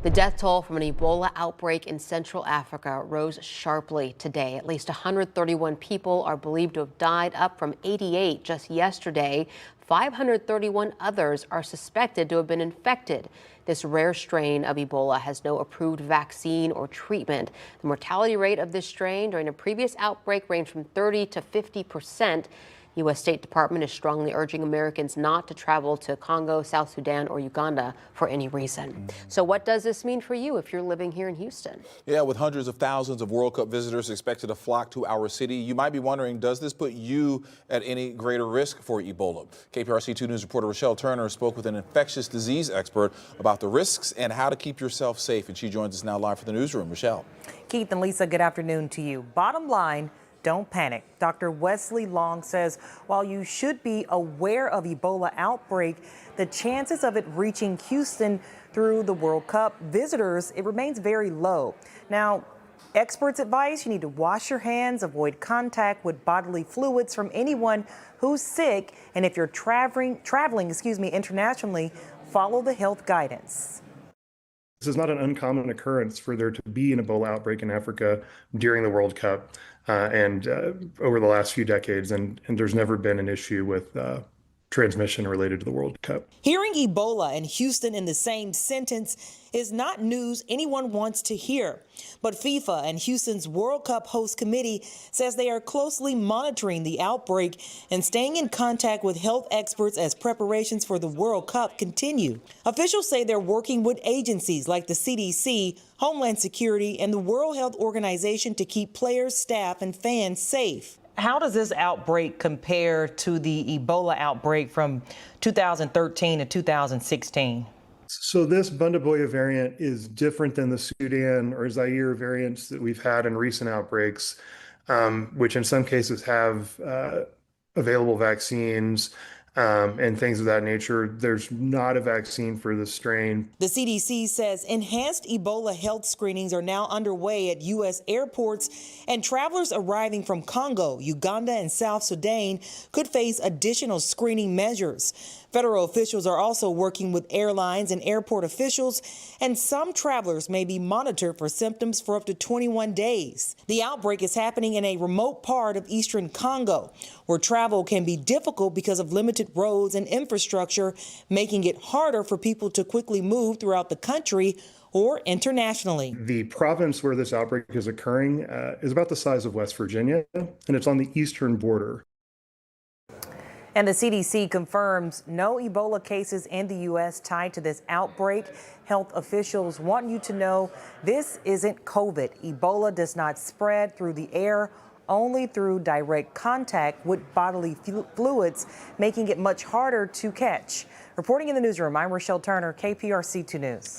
The death toll from an Ebola outbreak in Central Africa rose sharply today. At least 131 people are believed to have died, up from 88 just yesterday. 531 others are suspected to have been infected. This rare strain of Ebola has no approved vaccine or treatment. The mortality rate of this strain during a previous outbreak ranged from 30 to 50%. U.S. State Department is strongly urging Americans not to travel to Congo, South Sudan, or Uganda for any reason. So what does this mean for you if you're living here in Houston? Yeah, with hundreds of thousands of World Cup visitors expected to flock to our city, you might be wondering, does this put you at any greater risk for Ebola? KPRC 2 News reporter Rochelle Turner spoke with an infectious disease expert about the risks and how to keep yourself safe. And she joins us now live from the newsroom. Rochelle. Keith and Lisa, good afternoon to you. Bottom line, don't panic. Dr. Wesley Long says while you should be aware of Ebola outbreak, the chances of it reaching Houston through the World Cup visitors, it remains very low. Now, experts advise you need to wash your hands, avoid contact with bodily fluids from anyone who's sick, and if you're traveling internationally, follow the health guidance. This is not an uncommon occurrence for there to be an Ebola outbreak in Africa during the World Cup and over the last few decades, and there's never been an issue with transmission related to the World Cup. Hearing Ebola and Houston in the same sentence is not news anyone wants to hear. But FIFA and Houston's World Cup host committee says they are closely monitoring the outbreak and staying in contact with health experts as preparations for the World Cup continue. Officials say they're working with agencies like the CDC, Homeland Security, and the World Health Organization to keep players, staff, and fans safe. How does this outbreak compare to the Ebola outbreak from 2013 to 2016? So this Bundaboya variant is different than the Sudan or Zaire variants that we've had in recent outbreaks, which in some cases have available vaccines and things of that nature. There's not a vaccine for this strain. The CDC says enhanced Ebola health screenings are now underway at U.S. airports, and travelers arriving from Congo, Uganda, and South Sudan could face additional screening measures. Federal officials are also working with airlines and airport officials, and some travelers may be monitored for symptoms for up to 21 days. The outbreak is happening in a remote part of eastern Congo, where travel can be difficult because of limited roads and infrastructure, making it harder for people to quickly move throughout the country or internationally. The province where this outbreak is occurring is about the size of West Virginia, and it's on the eastern border. And the CDC confirms no Ebola cases in the U.S. tied to this outbreak. Health officials want you to know this isn't COVID. Ebola does not spread through the air, only through direct contact with bodily fluids, making it much harder to catch. Reporting in the newsroom, I'm Rochelle Turner, KPRC 2 News.